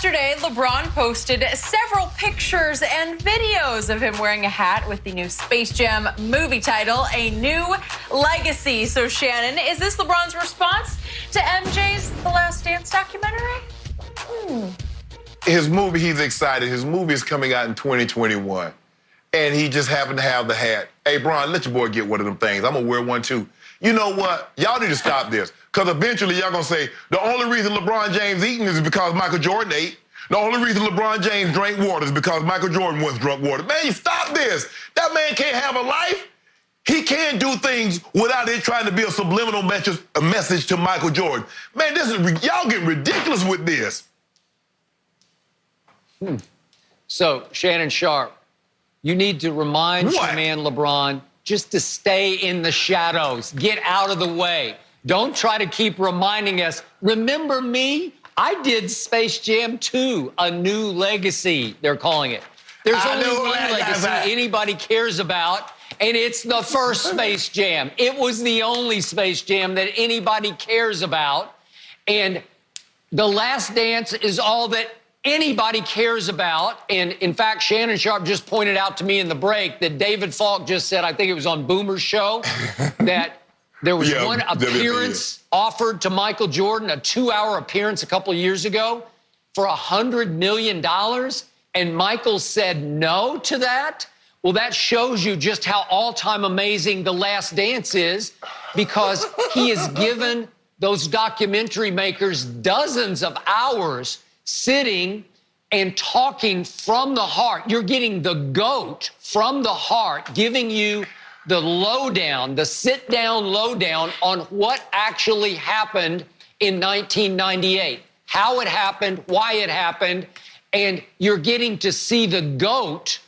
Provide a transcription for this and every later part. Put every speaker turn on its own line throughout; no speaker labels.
Yesterday, LeBron posted several pictures and videos of him wearing a hat with the new Space Jam movie title, A New Legacy. So, Shannon, is this LeBron's response to MJ's The Last Dance documentary?
His movie, he's excited. His movie is coming out in 2021. And he just happened to have the hat. Hey, Bron, let your boy get one of them things. I'm going to wear one, too. You know what? Y'all need to stop this. Because eventually y'all going to say, the only reason LeBron James eating is because Michael Jordan ate. The only reason LeBron James drank water is because Michael Jordan once drunk water. Man, you stop this. That man can't have a life. He can't do things without it trying to be a subliminal message to Michael Jordan. Man, this is y'all getting ridiculous with this.
So, Shannon Sharp, you need to remind your man LeBron just to stay in the shadows. Get out of the way. Don't try to keep reminding us, remember me? I did Space Jam 2, A New Legacy, they're calling it. There's only one legacy anybody cares about, and it's the first Space Jam. It was the only Space Jam that anybody cares about, and The Last Dance is all that anybody cares about. And in fact, Shannon Sharp just pointed out to me in the break that David Falk just said, I think it was on Boomer's show, that there was one appearance offered to Michael Jordan, a 2-hour appearance a couple of years ago for $100 million. And Michael said no to that. Well, that shows you just how all-time amazing The Last Dance is, because he has given those documentary makers dozens of hours sitting and talking from the heart. You're getting the GOAT from the heart, giving you the lowdown, the sit-down lowdown on what actually happened in 1998, how it happened, why it happened, and you're getting to see the GOAT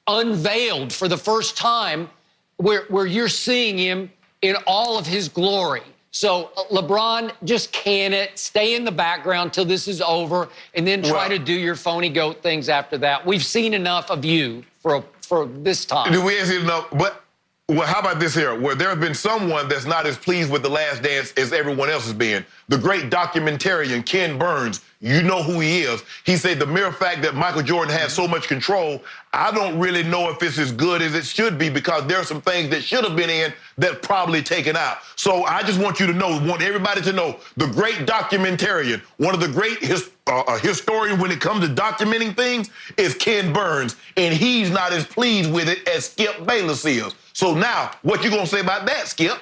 unveiled for the first time, where you're seeing him in all of his glory. So, LeBron, just can it, stay in the background till this is over, and then try to do your phony GOAT things after that. We've seen enough of you for this time.
We ain't seen enough, but how about this here, where there has been someone that's not as pleased with The Last Dance as everyone else has been. The great documentarian Ken Burns, you know who he is. He said the mere fact that Michael Jordan had so much control, I don't really know if it's as good as it should be, because there are some things that should have been in that probably taken out. So I just want you to know, want everybody to know, the great documentarian, one of the great historians when it comes to documenting things is Ken Burns, and he's not as pleased with it as Skip Bayless is. So now, what you gonna say about that, Skip?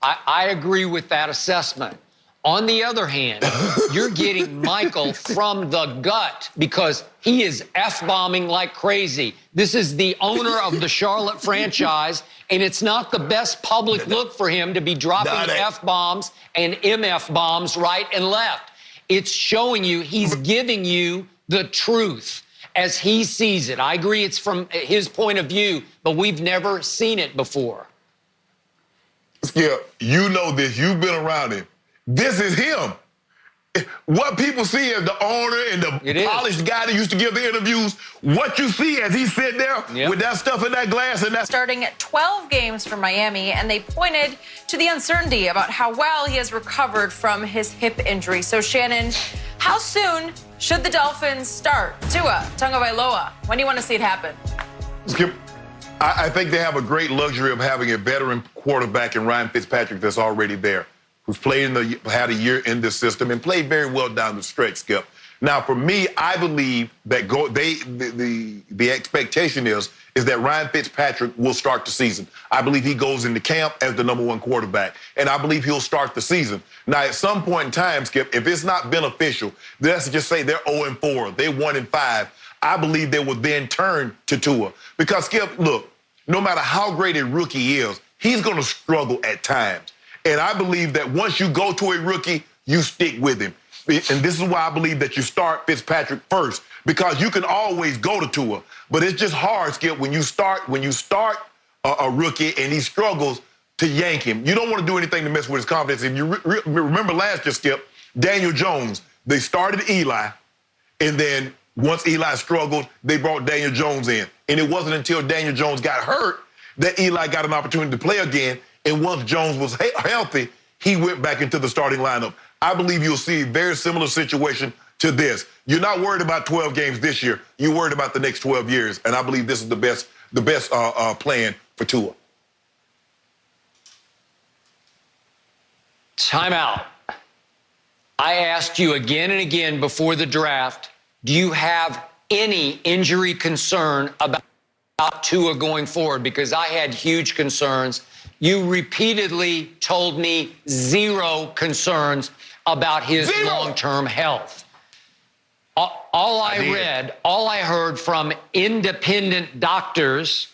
I agree with that assessment. On the other hand, you're getting Michael from the gut, because he is F-bombing like crazy. This is the owner of the Charlotte franchise, and it's not the best public look for him to be dropping F-bombs and MF bombs right and left. It's showing you, he's giving you the truth as he sees it. I agree it's from his point of view, but we've never seen it before.
Skip, you know this. You've been around him. This is him. What people see as the owner and the polished guy that used to give the interviews, what you see as he sit there with that stuff in that glass and that.
Starting at 12 games for Miami, and they pointed to the uncertainty about how well he has recovered from his hip injury. So, Shannon, how soon should the Dolphins start Tua Tagovailoa? When do you want to see it happen?
Skip, I think they have a great luxury of having a veteran quarterback in Ryan Fitzpatrick that's already there, who's had a year in this system and played very well down the stretch, Skip. Now, for me, I believe that the expectation is that Ryan Fitzpatrick will start the season. I believe he goes into camp as the #1 quarterback, and I believe he'll start the season. Now, at some point in time, Skip, if it's not beneficial, let's just say they're 0-4, they're 1-5, I believe they will then turn to Tua. Because, Skip, look, no matter how great a rookie is, he's going to struggle at times. And I believe that once you go to a rookie, you stick with him. And this is why I believe that you start Fitzpatrick first, because you can always go to Tua. But it's just hard, Skip, when you start a rookie and he struggles, to yank him. You don't want to do anything to mess with his confidence. If you remember last year, Skip, Daniel Jones, they started Eli, and then once Eli struggled, they brought Daniel Jones in. And it wasn't until Daniel Jones got hurt that Eli got an opportunity to play again. And once Jones was healthy, he went back into the starting lineup. I believe you'll see a very similar situation to this. You're not worried about 12 games this year. You're worried about the next 12 years. And I believe this is the best plan for Tua.
Timeout. I asked you again and again before the draft, do you have any injury concern about Tua going forward? Because I had huge concerns. You repeatedly told me zero concerns about his long-term health. All I heard from independent doctors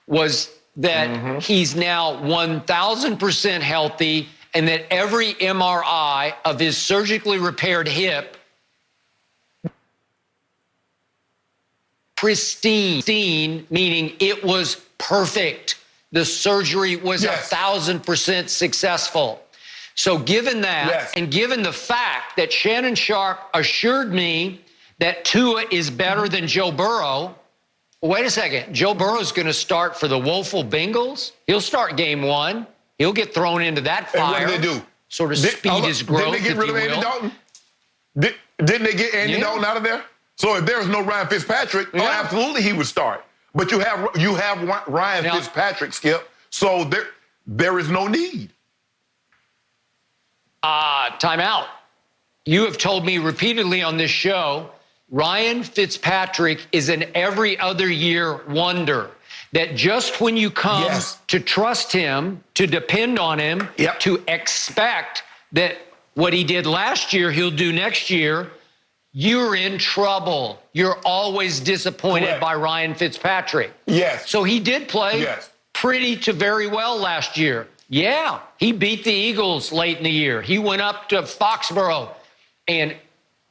was that he's now 1,000% healthy and that every MRI of his surgically repaired hip pristine, meaning it was perfect. The surgery was 1,000% successful. So given that, and given the fact that Shannon Sharpe assured me that Tua is better than Joe Burrow, wait a second, Joe Burrow's going to start for the woeful Bengals? He'll start game one. He'll get thrown into that fire.
And what did they do?
Sort of speed his growth,
didn't they get rid of Andy Dalton? Didn't they get Andy Dalton out of there? So if there was no Ryan Fitzpatrick, absolutely he would start. But you have Ryan Fitzpatrick, Skip, so there is no need.
Timeout. You have told me repeatedly on this show, Ryan Fitzpatrick is an every other year wonder. That just when you come to trust him, to depend on him, to expect that what he did last year, he'll do next year, you're in trouble. You're always disappointed by Ryan Fitzpatrick.
Yes.
So he did play pretty to very well last year. Yeah, he beat the Eagles late in the year. He went up to Foxborough, and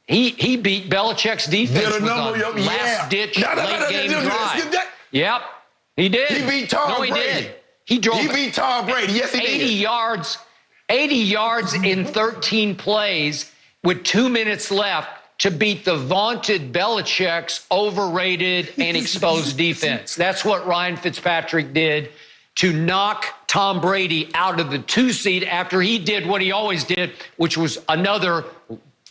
he beat Belichick's defense with a last-ditch late-game drive. Yep, he did.
He beat Tom Brady.
Did. He
beat Tom Brady. Yes, he
80
did.
80 yards in 13 plays with 2 minutes left to beat the vaunted Belichick's overrated and exposed defense. That's what Ryan Fitzpatrick did to knock Tom Brady out of the 2 seed after he did what he always did, which was another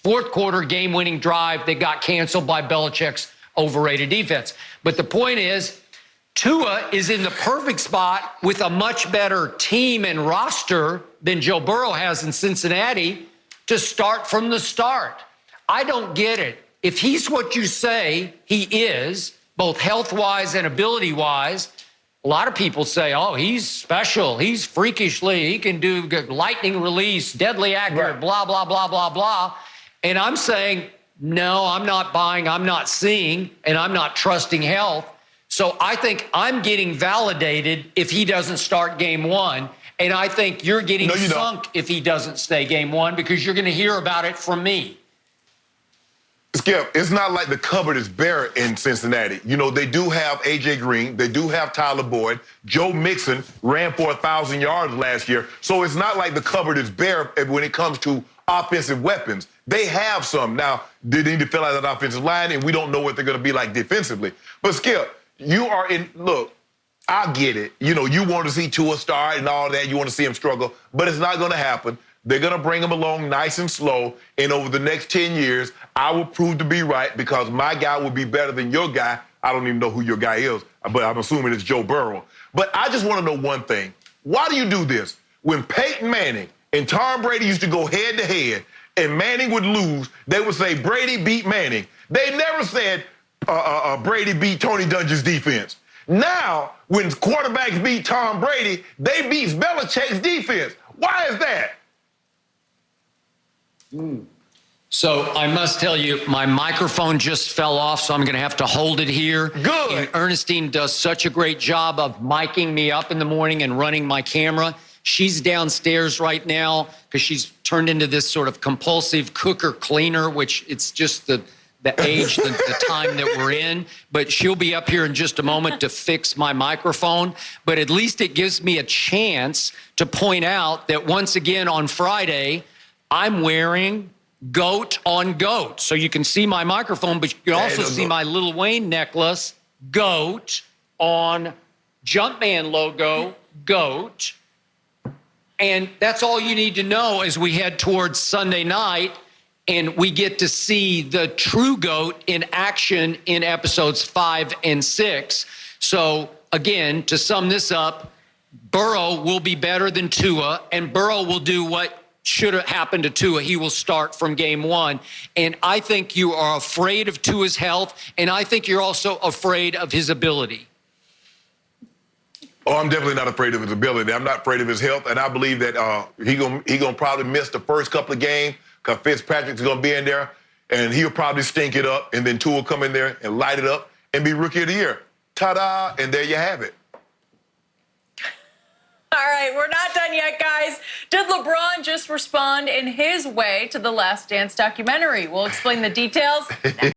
fourth quarter game-winning drive that got canceled by Belichick's overrated defense. But the point is, Tua is in the perfect spot with a much better team and roster than Joe Burrow has in Cincinnati to start from the start. I don't get it. If he's what you say he is, both health-wise and ability-wise, a lot of people say, oh, he's special. He's freakishly, he can do lightning release, deadly accurate, blah, blah, blah, blah, blah. And I'm saying, no, I'm not buying, I'm not seeing, and I'm not trusting health. So I think I'm getting validated if he doesn't start game one. And I think you're getting sunk if he doesn't stay game one because you're going to hear about it from me.
Skip, it's not like the cupboard is bare in Cincinnati. You know, they do have A.J. Green. They do have Tyler Boyd. Joe Mixon ran for 1,000 yards last year. So it's not like the cupboard is bare when it comes to offensive weapons. They have some. Now, they need to fill out that offensive line, and we don't know what they're going to be like defensively. But, Skip, you are in – look, I get it. You know, you want to see Tua start and all that. You want to see him struggle. But it's not going to happen. They're going to bring him along nice and slow. And over the next 10 years, I will prove to be right because my guy will be better than your guy. I don't even know who your guy is, but I'm assuming it's Joe Burrow. But I just want to know one thing. Why do you do this? When Peyton Manning and Tom Brady used to go head-to-head and Manning would lose, they would say Brady beat Manning. They never said Brady beat Tony Dungy's defense. Now, when quarterbacks beat Tom Brady, they beat Belichick's defense. Why is that?
So I must tell you, my microphone just fell off, so I'm going to have to hold it here.
Good.
And Ernestine does such a great job of miking me up in the morning and running my camera. She's downstairs right now because she's turned into this sort of compulsive cooker cleaner, which it's just the age, the time that we're in. But she'll be up here in just a moment to fix my microphone. But at least it gives me a chance to point out that once again on Friday, I'm wearing goat on goat. So you can see my microphone, but you can also see my Lil Wayne necklace, goat on Jumpman logo, goat. And that's all you need to know as we head towards Sunday night and we get to see the true GOAT in action in episodes 5 and 6. So, again, to sum this up, Burrow will be better than Tua, and Burrow will do what should have happened to Tua. He will start from game 1. And I think you are afraid of Tua's health, and I think you're also afraid of his ability.
Oh, I'm definitely not afraid of his ability. I'm not afraid of his health, and I believe that he gonna probably miss the first couple of games because Fitzpatrick's gonna be in there, and he'll probably stink it up, and then Tua will come in there and light it up and be Rookie of the Year. Ta-da! And there you have it.
All right, we're not done yet, guys. Did LeBron just respond in his way to the Last Dance documentary? We'll explain the details next.